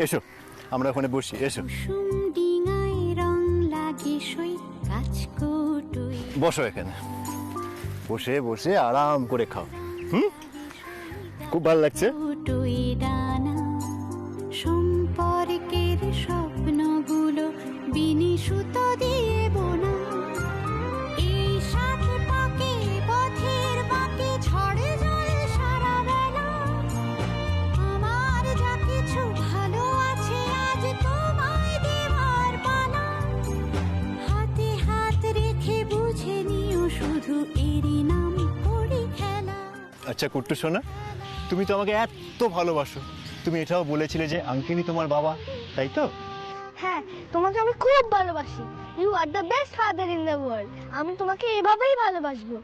এসো আমরা ওখানে বসি, এসো বসো এখানে, বসে বসে আরাম করে খাও। খুব ভালো লাগছে। সম্পর্কের স্বপ্নগুলো বিনি সুতো দিয়ে বোনা, এই সাথে পাকে পথের বাঁকে ঝড়ে জলে সারা বেলা। আমার যা কিছু ভালো আছে আজ তোমায় দেওয়ার পালা। হাতে হাত রেখে বুঝে নিও শুধু এরই নাম করি খেলা। আচ্ছা কুট্টু সোনা, তুমি তো আমাকে এত ভালোবাসো, তুমি এটাও বলেছিলে যে আঙ্কেলই তোমার বাবা, তাই তো? হ্যাঁ, তোমাকে আমি খুব ভালোবাসি। You are the best father in the world. আমি তোমাকে এভাবেই ভালোবাসবো।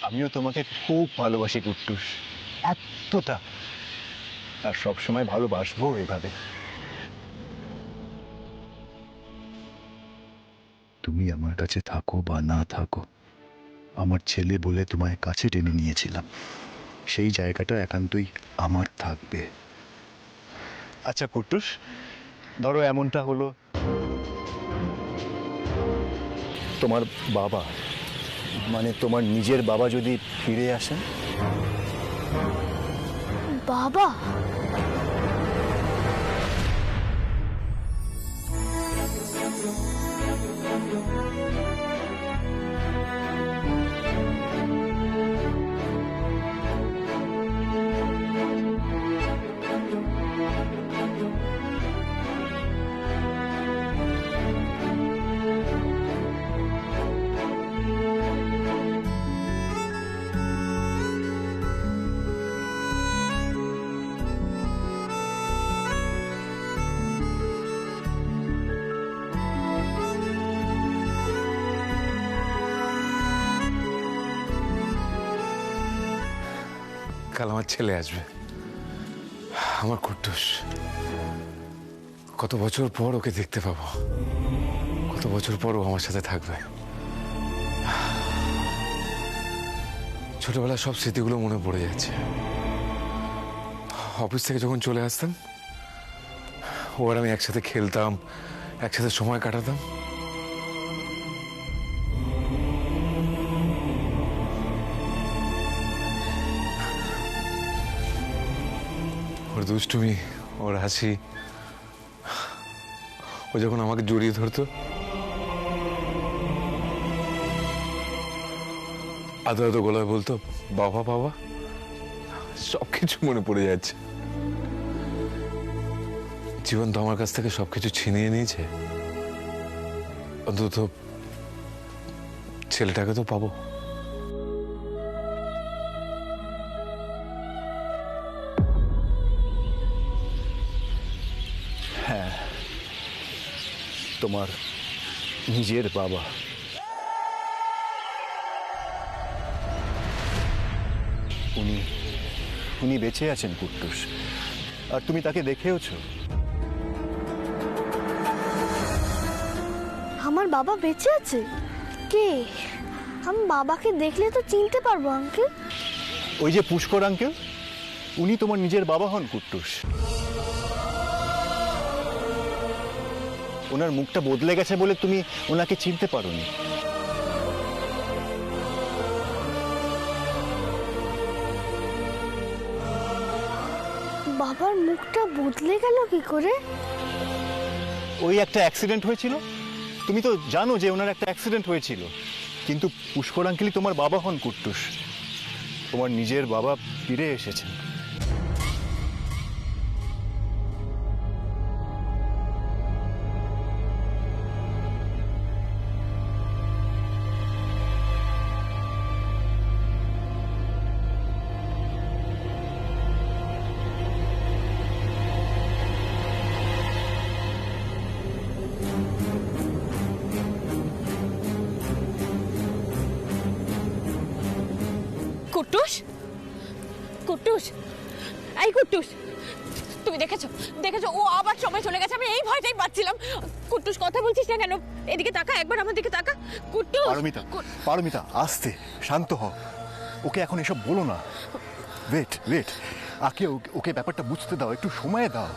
আমিও তোমাকে খুব ভালোবাসি কুট্টুস, এতটা, আর সবসময় ভালোবাসবো এভাবে। তুমি আমার কাছে থাকো বা না থাকো, আমার ছেলে বলে তোমায় কাছে টেনে নিয়েছিলাম, সেই জায়গাটা একান্তই আমার থাকবে। আচ্ছা কুট্টুস, ধরো এমনটা হলো তোমার বাবা, মানে তোমার নিজের বাবা যদি ফিরে আসেন। বাবা? কাল আমার ছেলে আসবে, আমার কুট্টুস। কত বছর পর ওকে দেখতে পাবো, কত বছর পর ও আমার সাথে থাকবে। ছোটবেলার সব স্মৃতিগুলো মনে পড়ে যাচ্ছে। অফিস থেকে যখন চলে আসতাম, ও আর আমি একসাথে খেলতাম, একসাথে সময় কাটাতাম। ওর দুষ্টুমি, ওর হাসি, ও যখন আমাকে জড়িয়ে ধরতো, আদো আদো গলায় বলতো বাবা বাবা, সবকিছু মনে পড়ে যাচ্ছে। জীবন তো আমার কাছ থেকে সবকিছু ছিনিয়ে নিয়েছে, অন্তত ছেলেটাকে তো পাবো। হ্যাঁ, তোমার নিজের বাবা। উনি উনি বেঁচে আছেন কুট্টুস, আর তুমি তাকে দেখেওছ। আমার বাবা বেঁচে আছে? কে? আমি বাবাকে দেখলে তো চিনতে পারবো আঙ্কেল। ওই যে পুষ্কর আঙ্কেল, উনি তোমার নিজের বাবা হন কুট্টুস। ওনার মুখটা বদলে গেছে বলে তুমি ওনাকে চিনতে পারোনি। বাবার মুখটা বদলে গেল কি করে? ওই একটা অ্যাক্সিডেন্ট হয়েছিল, তুমি তো জানো যে ওনার একটা অ্যাক্সিডেন্ট হয়েছিল। কিন্তু পুষ্কর আঙ্কেলই তোমার বাবা হন কুট্টুস, তোমার নিজের বাবা ফিরে এসেছেন। কুট্টুস, কুট্টুস, এই কুট্টুস, তুমি দেখেছো দেখেছো ও আবার সময় চলে গেছে, আমি এই ভয়টাই পাচ্ছিলাম। কুট্টুস কথা বলছিস না কেন? এদিকে তাকা, একবার আমার দিকে তাকা। কুট্টুস, পারমিতা, পারমিতা, আস্তে, শান্ত হও। ওকে এখন এসব বলো না। ওয়েট ওয়েট, ওকে ব্যাপারটা বুঝতে দাও, একটু সময় দাও।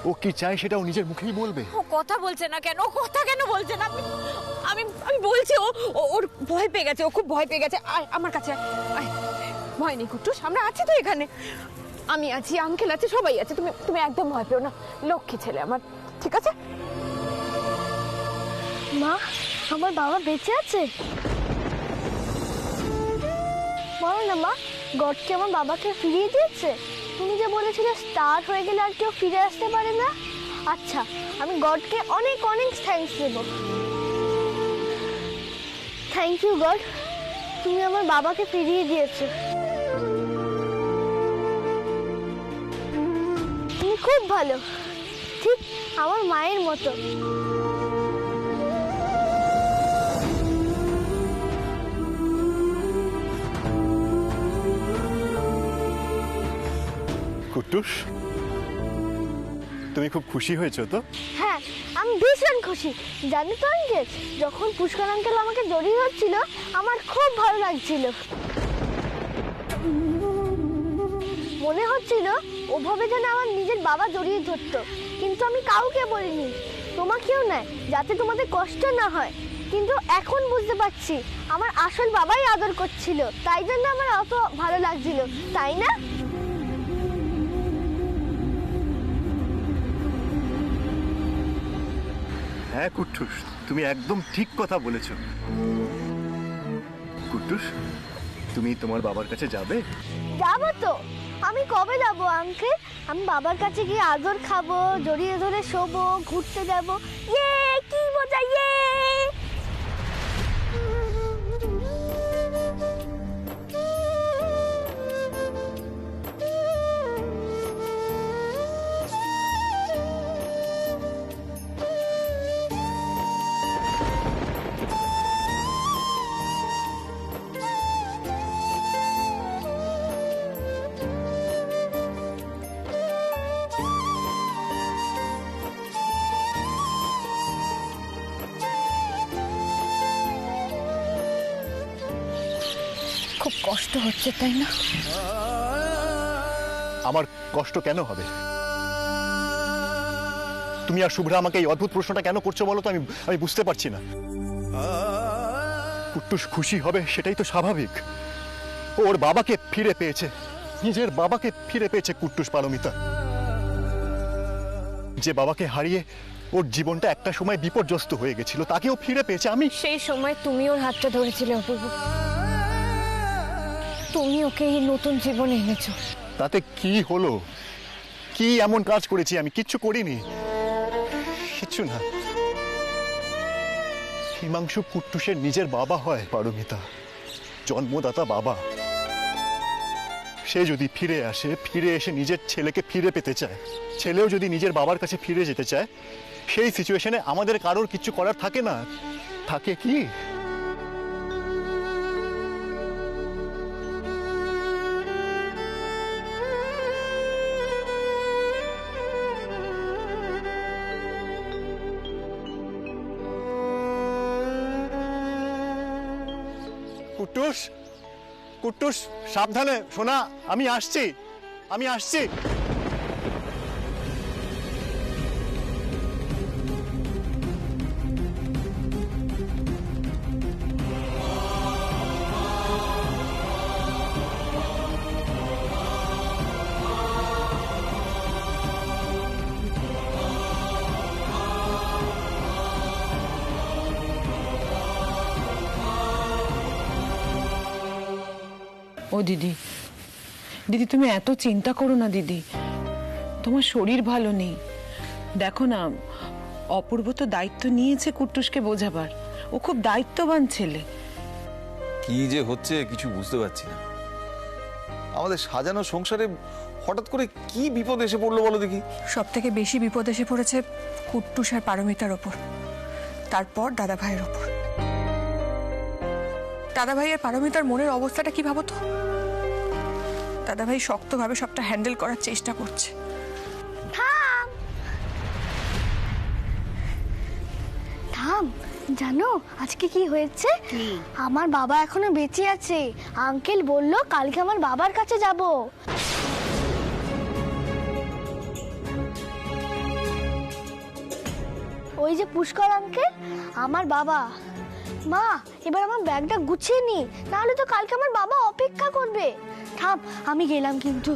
ও কি চায় সেটা ও নিজের মুখেই বলবে। ও কথা বলছে না কেন? ও কথা কেন বলছে না? আমি আমি বলছি ওর ভয় পেয়ে গেছে, ও খুব ভয় পেয়ে গেছে। আয় আমার কাছে আয়। ভয় নেই কুট্টুস, আমরা আছি তো এখানে। আমি আছি, আঙ্কেল আছে, সবাই আছে। তুমি তুমি একদম ভয় পেও না, লক্ষ্মী ছেলে আমার, ঠিক আছে? মা, আমার বাবা বেঁচে আছে? বলো না মা, গড কি আমার বাবাকে ফিরিয়ে দিয়েছে? তুমি যে বলেছিলে স্টার হয়ে গেলে আর কেউ ফিরে আসতে পারে না। আচ্ছা, আমি গডকে অনেক অনেক থ্যাঙ্কস দেবো। থ্যাংক ইউ গড, তুমি আমার বাবাকে ফিরিয়ে দিয়েছো। তুমি খুব ভালো, ঠিক আমার মায়ের মতো। কুট্টুস, তুমি খুব খুশি হয়েছো তো? হ্যাঁ, আমি ভীষণ খুশি। জানি তো আঙ্কেল, যখন পুষ্কর আঙ্কেল আমাকে জড়িয়ে ধরছিল আমার খুব ভালো লাগছিল। মনে হচ্ছিল ওভাবে যেন আমার নিজের বাবা জড়িয়ে ধরতো, কিন্তু আমি কাউকে বলিনি, তোমাকেও নয়, যাতে তোমাদের কষ্ট না হয়। কিন্তু এখন বুঝতে পারছি আমার আসল বাবাই আদর করছিল, তাই জন্য আমার অত ভালো লাগছিল, তাই না? হ্যাঁ কুট্টুস, তুমি একদম ঠিক কথা বলেছ। কুট্টুস, তুমি তোমার বাবার কাছে যাবে? যাবো তো। আমি কবে যাবো আঙ্কেল? আমি বাবার কাছে গিয়ে আদর খাবো, জড়িয়ে ধরে শোবো, ঘুরতে যাবো। ইয়ে, কি মজা! ইয়ে! খুব কষ্ট হচ্ছে তাই না? আমার কষ্ট কেন হবে? তুমি আর শুভ্রা আমাকে এই অদ্ভুত প্রশ্নটা কেন করছো বলো তো? আমি বুঝতে পারছি না। কুট্টুস খুশি হবে সেটাই তো স্বাভাবিক। ওর বাবাকে ফিরে পেয়েছে, নিজের বাবাকে ফিরে পেয়েছে কুট্টুস। পারমিতা, যে বাবাকে হারিয়ে ওর জীবনটা একটা সময় বিপর্যস্ত হয়ে গেছিল, তাকেও ফিরে পেয়েছে। আমি সেই সময় তুমি ওর হাতটা ধরেছিলে অপূর্ব, তুমি ওকে এই নতুন জীবনে এনেছো। তাতে কি হলো? কি এমন কাজ করেছি আমি? কিচ্ছু করিনি, কিচ্ছু না। হিমাংশু কুট্টুসের নিজের বাবা হয় পারমিতা, জন্মদাতা বাবা। সে যদি ফিরে আসে, ফিরে এসে নিজের ছেলেকে ফিরে পেতে চায়, ছেলেও যদি নিজের বাবার কাছে ফিরে যেতে চায়, সেই সিচুয়েশনে আমাদের কারোর কিছু করার থাকে না। থাকে কি? কুট্টুস, কুট্টুস, সাবধানে সোনা, আমি আসছি, আমি আসছি। ও দিদি, দিদি তুমি এত চিন্তা করো না দিদি, তোমার শরীর ভালো নেই। দেখো না, অপূর্ব তো দায়িত্ব নিয়েছে কুট্টুসকে বোঝাবার, ও খুব দায়িত্ববান ছেলে। কি যে হচ্ছে কিছু বুঝতে পারছি না। আমাদের সাজানো সংসারে হঠাৎ করে কি বিপদ এসে পড়লো বলো দেখি। সব থেকে বেশি বিপদ এসে পড়েছে কুট্টুস আর পারমিতার ওপর, তারপর দাদা ভাইয়ের ওপর। দাদা ভাই আর পারমিতার মনের অবস্থাটা কি ভাবো তো? দাদা ভাই শক্তভাবে সবটা হ্যান্ডেল করার চেষ্টা করছে। ঠাম জানো আজকে কি হয়েছে? আমার বাবা এখনো বেঁচে আছে। আঙ্কেল বলল কালকে আমার বাবার কাছে যাব। ওই যে পুষ্কর আঙ্কেল আমার বাবা। মা এবার আমার ব্যাগটা গুছিয়ে নি, নাহলে তো কালকে আমার বাবা অপেক্ষা করবে। থাম আমি গেলাম কিন্তু।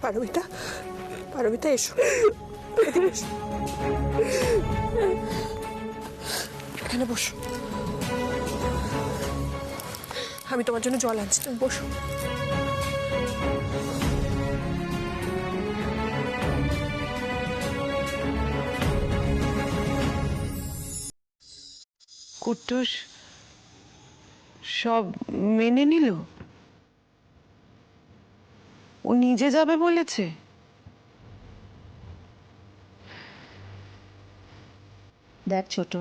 পারমিতা, পারমিতা এসো, এদিকে এসো। এখানে বসো, আমি তোমার জন্য জল আনছি, তুমি বসো। কুট্টুস সব মেনে নিল? ও নিজে যাবে বলেছে? দেখ ছোট,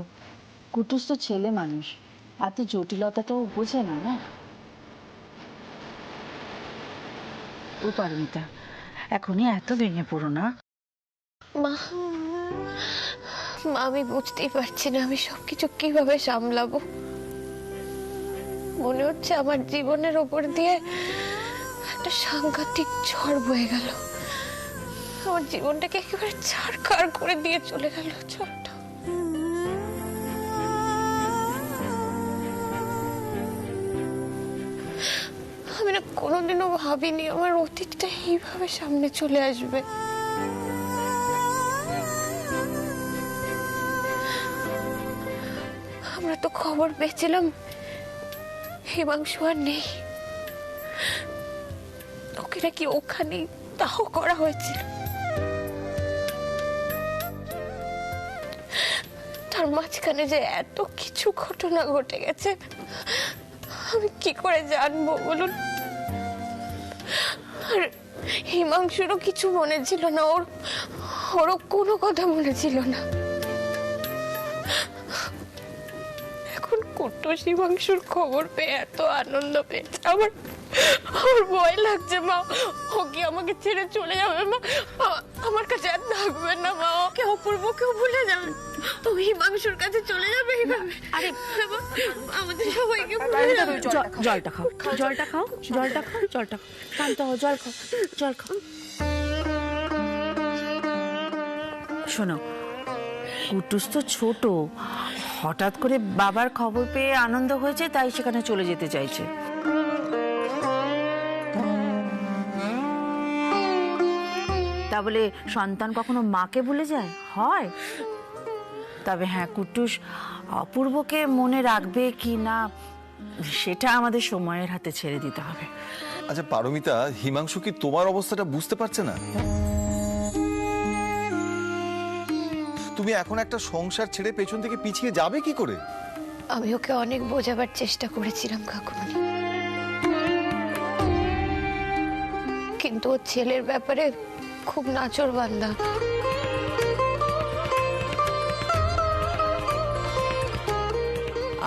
কুটুস তো ছেলে মানুষ, এত জটিলতাটাও বোঝে না। না ও পারমিতা, এখনই এত ভেঙে পড়ো না। মা মা আমি বুঝতেই পারছি না আমি সবকিছু কিভাবে সামলাবো। মনে হচ্ছে আমার জীবনের ওপর দিয়ে একটা সাংঘাতিক ঝড় বয়ে গেল। আমার জীবনটাকে একেবারে ছাড়খাড় করে দিয়ে চলে গেল ঝড়টা। আমি না কোনোদিনও ভাবিনি আমার অতীতটা এইভাবে সামনে চলে আসবে। আমরা তো খবর পেয়েছিলাম হিমাংশু আর নেই, ওকে নাকি ওখানেই দাহ করা হয়েছিল। তার মাঝখানে যে এত কিছু ঘটনা ঘটে গেছে আমি কি করে জানবো বলুন। আর হিমাংশুরও কিছু মনে ছিল না, ওরও কোনো কথা মনে ছিল না। এখন কুট্টুস হিমাংশুর খবর পেয়ে এত আনন্দ পেয়েছে, আমার ভয় লাগছে মা। ও কি আমাকে ছেড়ে চলে যাবে মা? আমার কাছে আর থাকবে না মা, ওকে অপূর্বকেও ভুলে যাবে, ও হিমাংশুর কাছে চলে যাবে এইভাবে। আরে আমাদের সবাইকে ভুলে যাবে। জলটা খাও, জলটা খাও, জলটা খাও, জলটা খাও, শান্ত হও, জল খাও, জল খাও। শোনো, কুটুস তো ছোট, হঠাৎ করে বাবার খবর পেয়ে আনন্দ হয়েছে, তাই সেখানে চলে যেতে চাইছে। তা বলে সন্তান কখনো মাকে ভুলে যায়? হয়। তবে হ্যাঁ, কুটুস অপূর্বকে মনে রাখবে কি না সেটা আমাদের সময়ের হাতে ছেড়ে দিতে হবে। আচ্ছা পারমিতা, হিমাংশু কি তোমার অবস্থাটা বুঝতে পারছে না? তুমি এখন একটা সংসার ছেড়ে পেছন থেকে পিছিয়ে যাবে কি করে? আমি ওকে অনেক বোঝাবার চেষ্টা করেছিলাম কাকুমণি, কিন্তু ওর ছেলের ব্যাপারে খুব নাছোড়বান্দা।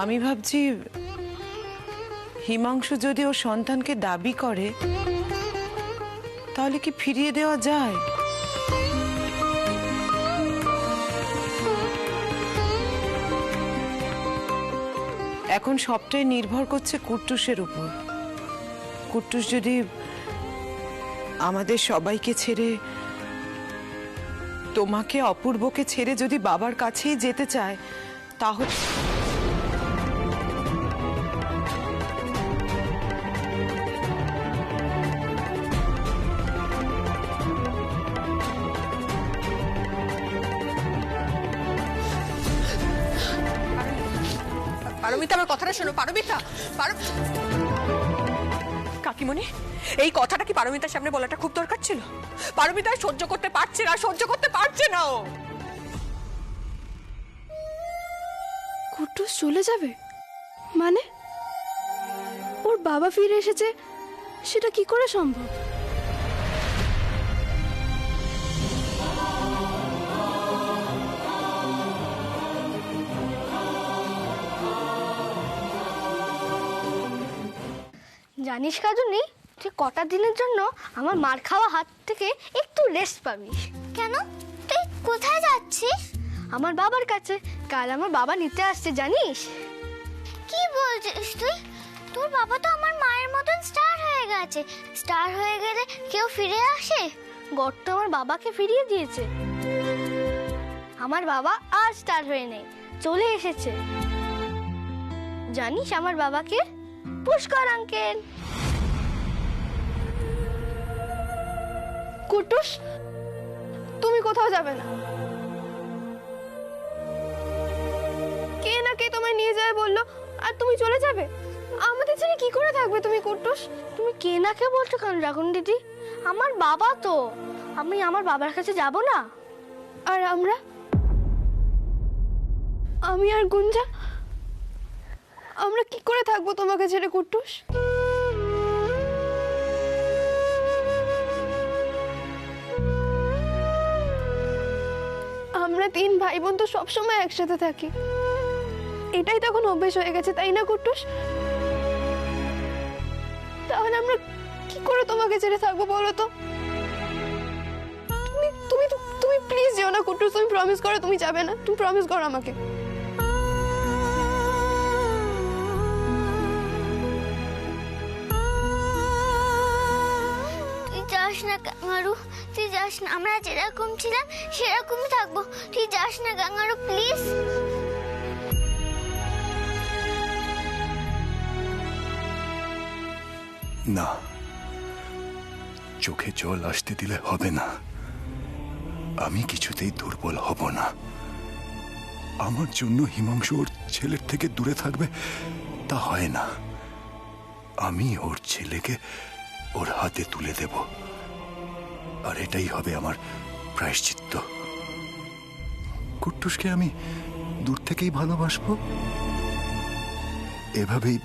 আমি ভাবছি হিমাংশু যদি ওর সন্তানকে দাবি করে তাহলে কি ফিরিয়ে দেওয়া যায়? এখন সবটাই নির্ভর করছে কুট্টুসের উপর। কুট্টুস যদি আমাদের সবাইকে ছেড়ে, তোমাকে অপূর্বকে ছেড়ে যদি বাবার কাছেই যেতে চায়, তাহলে পারমিতা আমার কথাটা শোনো, পারমিতা। কাকিমণি, এই কথাটা কি পারমিতার সামনে বলাটা খুব দরকার ছিল? পারমিতা সহ্য করতে পারছে না, সহ্য করতে পারছে না ও। কুট্টুস চলে যাবে মানে? ওর বাবা ফিরে এসেছে, সেটা কি করে সম্ভব? জানিস কাজুনি, তুই কটা দিনের জন্য আমার মার খাওয়া হাত থেকে একটু রেস্ট পাবি। কেন? তুই কোথায় যাচ্ছিস? আমার বাবার কাছে। কাল আমার বাবা নিতে আসছে, জানিস? কি বলছিস তুই? তোর বাবা তো আমার মায়ের মতন স্টার হয়ে গেছে। স্টার হয়ে গেলে কেউ ফিরে আসে? গর্ত আমার বাবাকে ফিরিয়ে দিয়েছে। আমার বাবা আর স্টার হয়ে নেই, চলে এসেছে। জানিস আমার বাবাকে? পুষ্কর আঙ্কেল। কুট্টুস, তুমি কোথাও যাবে না। কে না কে তোমায় নিয়ে যায় বললো, আর তুমি চলে যাবে? আমাদের ছেড়ে কি করে থাকবে তুমি কুট্টুস? তুমি কে না কে বলছো কেন রাগুন দিদি? আমার বাবা তো, আমি আমার বাবার কাছে যাব না? আর আমরা, আমি আর গুঞ্জা, আমরা কি করে থাকবো তোমাকে ছেড়ে কুট্টুস? আমরা 3 ভাই বোন তো সবসময় একসাথে থাকি, এটাই তখন অভ্যেস হয়ে গেছে, তাই না কুট্টুস? তাহলে আমরা কি করে তোমাকে ছেড়ে থাকবো বলো তো? তুমি তুমি তুমি প্লিজ যেও না কুট্টুস, তুমি প্রমিস করো তুমি যাবে না। তুমি প্রমিস করো আমাকে। তুই যাস না গাঙ্গারু, তুই যাস না। আমরা যেরকম ছিলাম সেরকমই থাকবো। তুই যাস না গাঙ্গারু, প্লিজ। না, চোখে জল আসতে দিলে হবে না। আমি কিছুতেই দুর্বল হব না। আমার জন্য হিমাংশু ওর ছেলের থেকে দূরে থাকবে, তা হয় না। আমি ওর ছেলেকে ওর হাতে তুলে দেব, আর এটাই হবে আমার প্রায়শ্চিত্ত। কুট্টুসকে আমি দূর থেকেই ভালোবাসবো, এভাবেই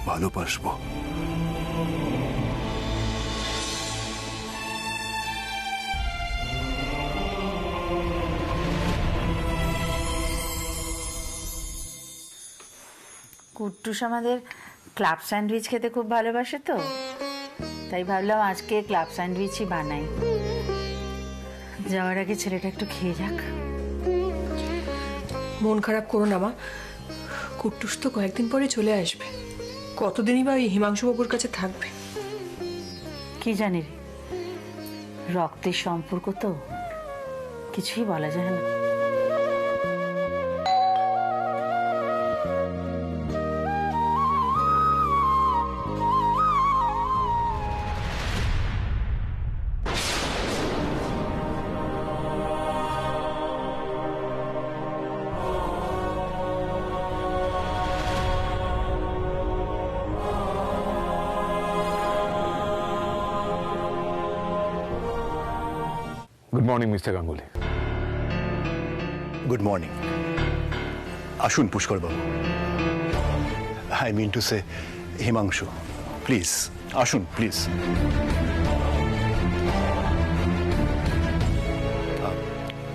ভালোবাসবো। কুট্টুস আমাদের ক্লাব স্যান্ডউইচ খেতে খুব ভালোবাসে তো, তাই ভাবলাম আজকে ক্লাব স্যান্ডউইচই বানাই। যাওয়ার আগে ছেলেটা একটু খেয়ে যাক। মন খারাপ করো না মা, কুট্টুস তো কয়েকদিন পরে চলে আসবে। কতদিনই বা ওই হিমাংশু বাবুর কাছে থাকবে? কি জানি রে, রক্তের সম্পর্ক তো, কিছুই বলা যায় না। Good morning mister Ganguly. Good morning. আসুন পুষ্কর বাবু, I mean to say Himanshu, please আসুন প্লিজ।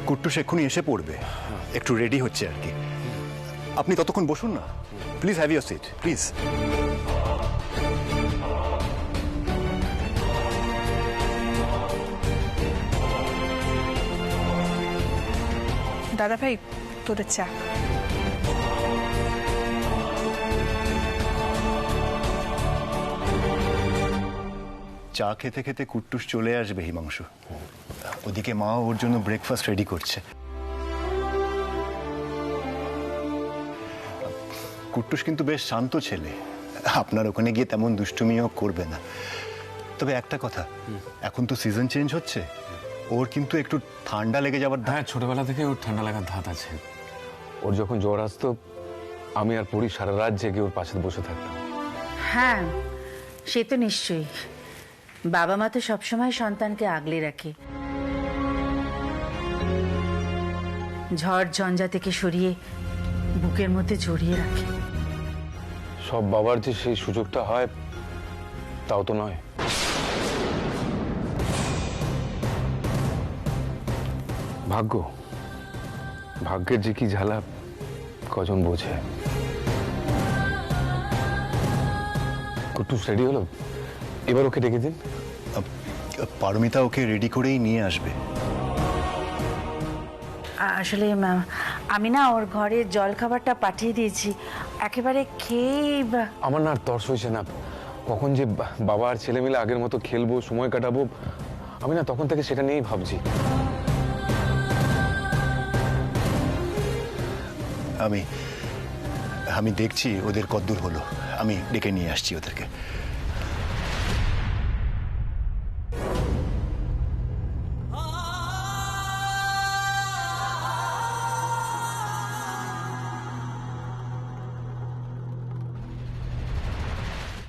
কুট্টুস এক্ষুনি এসে পড়বে, একটু রেডি হচ্ছে আর কি। আপনি ততক্ষণ বসুন না, please have your seat please. দাদা ভাই, তোদের চা। চা খেতে খেতে কুট্টুস চলে আসবে হিমাংশু। ওদিকে মা ওর জন্য ব্রেকফাস্ট রেডি করছে। কুট্টুস কিন্তু বেশ শান্ত ছেলে, আপনার ওখানে গিয়ে তেমন দুষ্টুমিও করবে না। তবে একটা কথা, এখন তো সিজন চেঞ্জ হচ্ছে, ওর কিন্তু একটু ঠান্ডা লেগে যাবার। হ্যাঁ, ছোটবেলা থেকে ওর ঠান্ডা লাগার ধাত আছে। ওর যখন জ্বর আসতো, আমি আর পরি সারা রাত জেগে ওর পাশে বসে থাকতাম। হ্যাঁ, সে তো নিশ্চয়ই। বাবা মা তো সবসময় সন্তানকে আগলে রাখে, ঝড় ঝঞ্ঝা থেকে সরিয়ে বুকের মধ্যে জড়িয়ে রাখে। সব বাবার যে সেই সুযোগটা হয় তাও তো নয়। ভাগ্যের যে কি ঝালা কজন বোঝে। কুট্টুস রেডি হলো, এবার ওকে ডেকে দিন। পারমিতা ওকে রেডি করেই নিয়ে আসবে। আসলে আমি না ওর ঘরে জল খাবারটা পাঠিয়ে দিয়েছি, একেবারে খেয়েই আমার না আর তর্স হয়েছে না। কখন যে বাবা আর ছেলে মিলে আগের মতো খেলবো, সময় কাটাবো, আমি না তখন থেকে সেটা নিয়েই ভাবছি। আমি দেখছি ওদের কদ্দূর হলো, আমি ডেকে নিয়ে আসছি ওদেরকে।